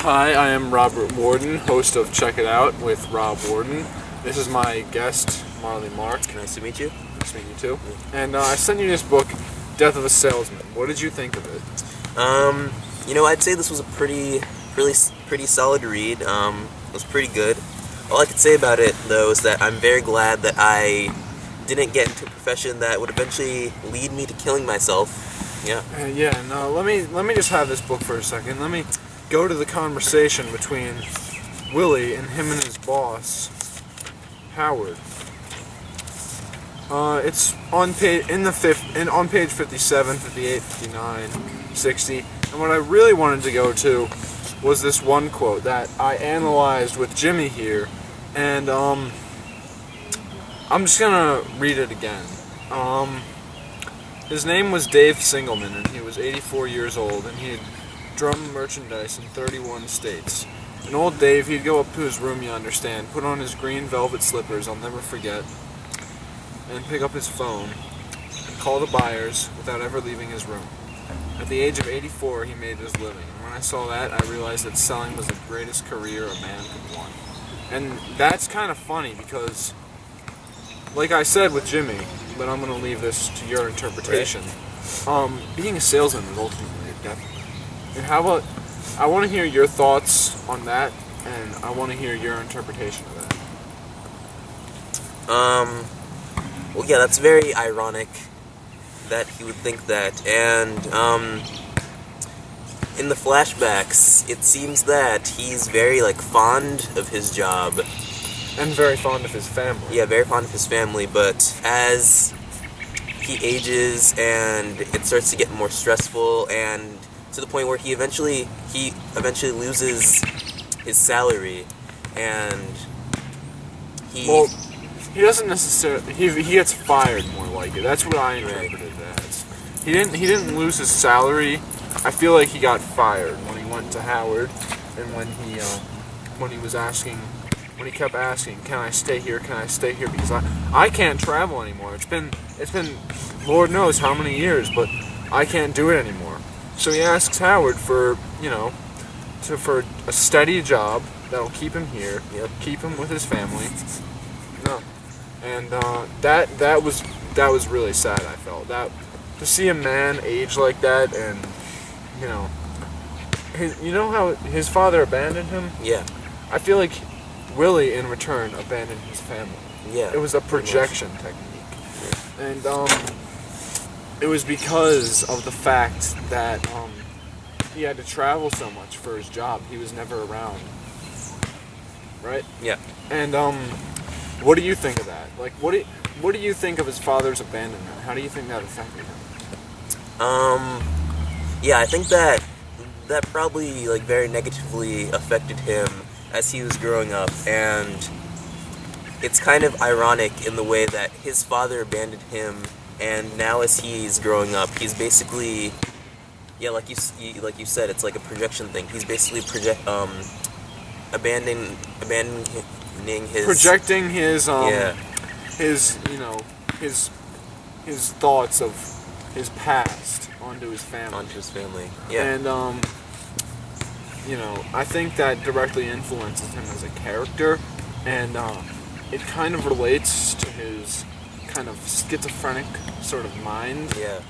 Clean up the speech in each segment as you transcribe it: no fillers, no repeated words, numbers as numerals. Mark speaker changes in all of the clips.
Speaker 1: Hi, I am Robert Warden, host of Check It Out with Rob Warden. This is my guest, Marley Mark.
Speaker 2: Nice to meet you.
Speaker 1: Nice to meet you too. And I sent you this book, Death of a Salesman. What did you think of it?
Speaker 2: I'd say this was a pretty solid read. It was pretty good. All I could say about it, though, is that I'm very glad that I didn't get into a profession that would eventually lead me to killing myself. Yeah.
Speaker 1: Let me just have this book for a second. Let me go to the conversation between Willie and him and his boss, Howard. It's on page on page 57, 58, 59, 60. And what I really wanted to go to was this one quote that I analyzed with Jimmy here, and I'm just gonna read it again. His name was Dave Singelman, and he was 84 years old, and he had drummed merchandise in 31 states. And old Dave, he'd go up to his room, you understand, put on his green velvet slippers, I'll never forget, and pick up his phone and call the buyers without ever leaving his room. At the age of 84, he made his living. And when I saw that, I realized that selling was the greatest career a man could want. And that's kind of funny because, like I said with Jimmy, but I'm going to leave this to your interpretation, being a salesman is ultimately a death. And how about, I want to hear your thoughts on that, and I want to hear your interpretation of that.
Speaker 2: Well, yeah, that's very ironic that he would think that, and in the flashbacks, it seems that he's very, fond of his job.
Speaker 1: And very fond of his family.
Speaker 2: Yeah, very fond of his family, but as he ages and it starts to get more stressful, and to the point where he eventually loses his salary, and he
Speaker 1: doesn't necessarily. He gets fired, more like it. That's what I interpreted it as. He didn't lose his salary. I feel like he got fired when he went to Howard, and when he kept asking, "Can I stay here? Can I stay here?" Because I can't travel anymore. It's been Lord knows how many years, but I can't do it anymore. So he asks Howard for for a steady job that'll keep him here, keep him with his family. No. And that was really sad. I felt that to see a man age like that, and how his father abandoned him.
Speaker 2: Yeah.
Speaker 1: I feel like Willie in return abandoned his family.
Speaker 2: Yeah.
Speaker 1: It was a projection technique, and it was because of the fact that he had to travel so much for his job. He was never around. Right.
Speaker 2: Yeah.
Speaker 1: And what do you think of that? What do you think of his father's abandonment? How do you think that affected him?
Speaker 2: Yeah, I think that probably very negatively affected him as he was growing up, and it's kind of ironic in the way that his father abandoned him, and now as he's growing up, he's basically, like you said, it's like a projection thing. He's basically abandoning his...
Speaker 1: Projecting his his thoughts of his past onto his family.
Speaker 2: Yeah.
Speaker 1: And I think that directly influences him as a character, and it kind of relates to his kind of schizophrenic sort of mind.
Speaker 2: Yeah.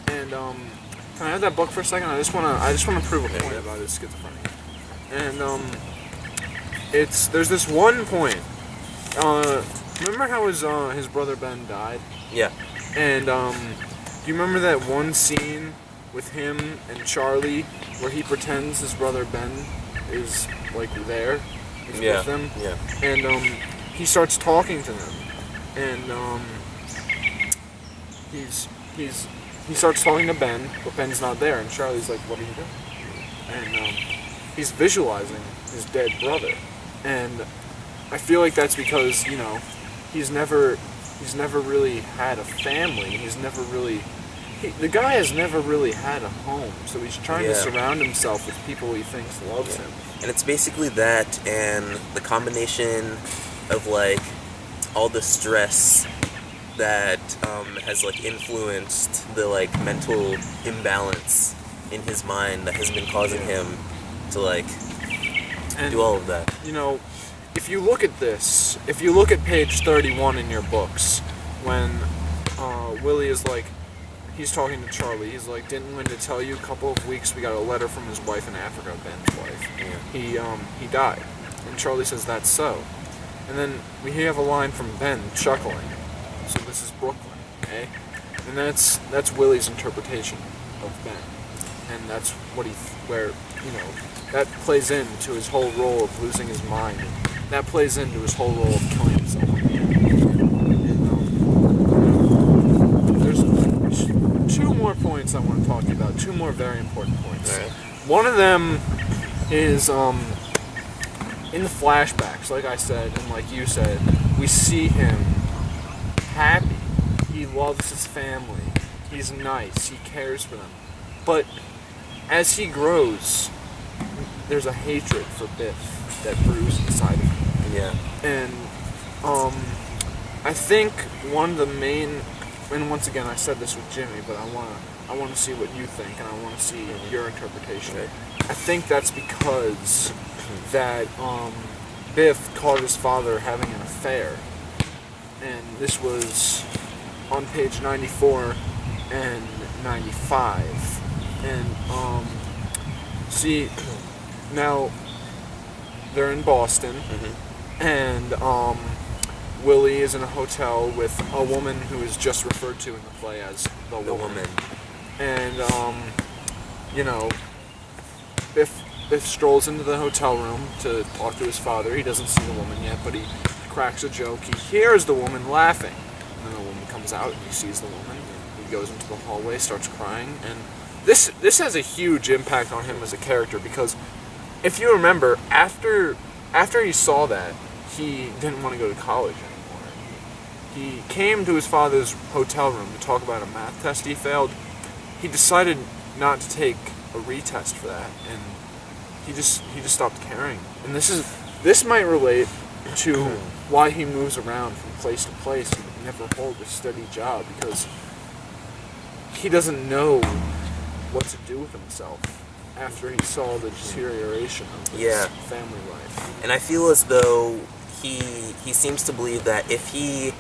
Speaker 1: And can I have that book for a second? I just wanna prove a point about his schizophrenia. And there's this one point. Remember how his brother Ben died?
Speaker 2: Yeah.
Speaker 1: And do you remember that one scene with him and Charlie where he pretends his brother Ben is there? He's with them.
Speaker 2: Yeah.
Speaker 1: And he starts talking to them, and he starts talking to Ben, but Ben's not there, and Charlie's like, "What are you doing?" And he's visualizing his dead brother, and I feel like that's because he's never really had a family. The guy has never really had a home, so he's trying to surround himself with people he thinks loves him.
Speaker 2: And it's basically that, and the combination of all the stress that has influenced the mental imbalance in his mind that has been causing him to
Speaker 1: And,
Speaker 2: do all of that.
Speaker 1: You know, if you look at this, if you look at page 31 in your books, when Willie is like, he's talking to Charlie, he's like, didn't Linda tell you a couple of weeks we got a letter from his wife in Africa, Ben's wife.
Speaker 2: Yeah.
Speaker 1: He died. And Charlie says, that's so. And then we have a line from Ben chuckling. So this is Brooklyn, okay? And that's Willie's interpretation of Ben. And that's what that plays into his whole role of losing his mind. And that plays into his whole role of killing himself. There's two more points I want to talk to you about. Two more very important points.
Speaker 2: Right.
Speaker 1: One of them is in the flashbacks, like I said, and like you said, we see him happy. He loves his family. He's nice. He cares for them. But as he grows, there's a hatred for Biff that brews inside of him.
Speaker 2: Yeah.
Speaker 1: And I think one of the main, and once again I said this with Jimmy, but I want to see what you think, and I want to see your interpretation.
Speaker 2: Right.
Speaker 1: I think that's because that Biff caught his father having an affair, and this was on page 94 and 95. And see, now they're in Boston, and Willie is in a hotel with a woman who is just referred to in the play as the woman. And Biff strolls into the hotel room to talk to his father. He doesn't see the woman yet, but he cracks a joke. He hears the woman laughing. And then the woman comes out and he sees the woman. He goes into the hallway, starts crying. And this has a huge impact on him as a character, because if you remember, after he saw that, he didn't want to go to college anymore. He came to his father's hotel room to talk about a math test he failed. He decided not to take a retest for that, and he just stopped caring. And this might relate to why he moves around from place to place. He never holds a steady job, because he doesn't know what to do with himself after he saw the deterioration of his family life.
Speaker 2: And I feel as though he seems to believe that if he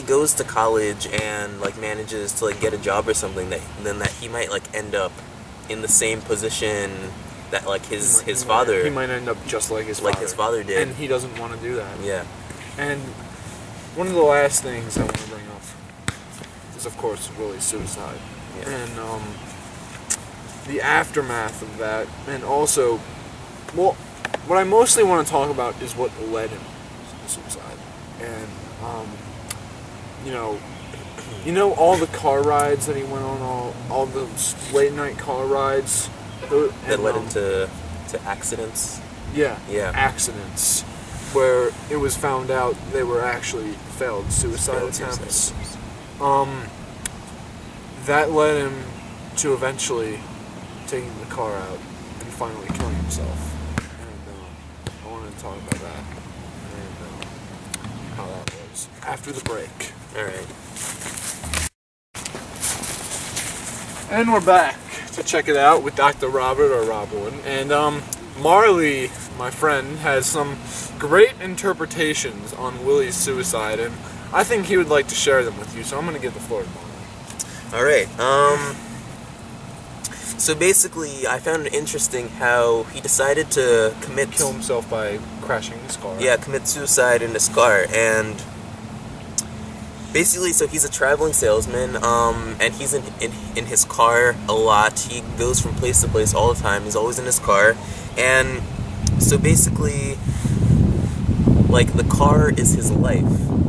Speaker 2: goes to college and like manages to like get a job or something, then that he might like end up in the same position that like his father.
Speaker 1: He might end up just like his
Speaker 2: father did,
Speaker 1: and he doesn't want to do that.
Speaker 2: Yeah.
Speaker 1: And one of the last things I want to bring up is, of course, Willie's suicide, and the aftermath of that, and also, well, what I mostly want to talk about is what led him to suicide, and all the car rides that he went on, all the late night car rides
Speaker 2: that led him to accidents.
Speaker 1: Yeah, accidents where it was found out they were actually failed suicide attempts. That led him to eventually taking the car out and finally killing himself. And I wanted to talk about that and how that was after the break.
Speaker 2: All right.
Speaker 1: And we're back to check it out with Dr. Robert or Rob Wood. And Marley, my friend, has some great interpretations on Willie's suicide, and I think he would like to share them with you, so I'm going to give the floor to Marley.
Speaker 2: All right. So basically, I found it interesting how he decided to
Speaker 1: Kill himself by crashing his car.
Speaker 2: Yeah, commit suicide in his car, and basically, so he's a traveling salesman, and he's in his car a lot. He goes from place to place all the time. He's always in his car, and so basically, like, the car is his life.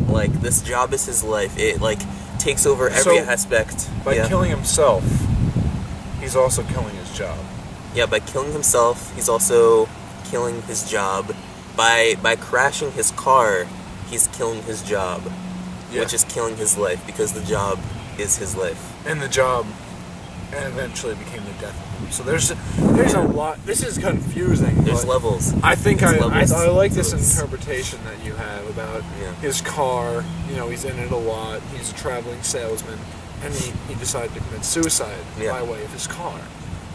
Speaker 2: Like, this job is his life. It like takes over every aspect.
Speaker 1: By killing himself, he's also killing his job.
Speaker 2: Yeah, by killing himself, he's also killing his job. By crashing his car, he's killing his job. Yeah. Which is killing his life, because the job is his life.
Speaker 1: And the job eventually became the death of him. So there's a lot. This is confusing.
Speaker 2: There's levels.
Speaker 1: I think I like this interpretation that you have about his car. He's in it a lot. He's a traveling salesman, and he decided to commit suicide by way of his car.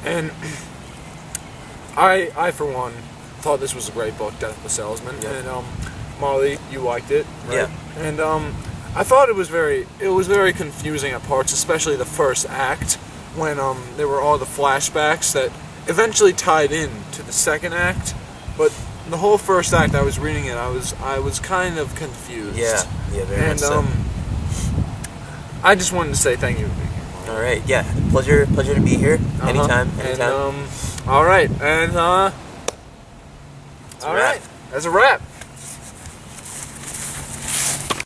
Speaker 1: And I for one, thought this was a great book, Death of the Salesman,
Speaker 2: Yeah.
Speaker 1: and Marley, you liked it, right?
Speaker 2: Yeah.
Speaker 1: And I thought it was very confusing at parts, especially the first act when there were all the flashbacks that eventually tied in to the second act, but the whole first act, I was reading it, I was kind of confused.
Speaker 2: Yeah, very
Speaker 1: And
Speaker 2: much so.
Speaker 1: I just wanted to say thank you.
Speaker 2: All right, yeah, pleasure to be here. Anytime.
Speaker 1: And all right, and all right, that's a wrap.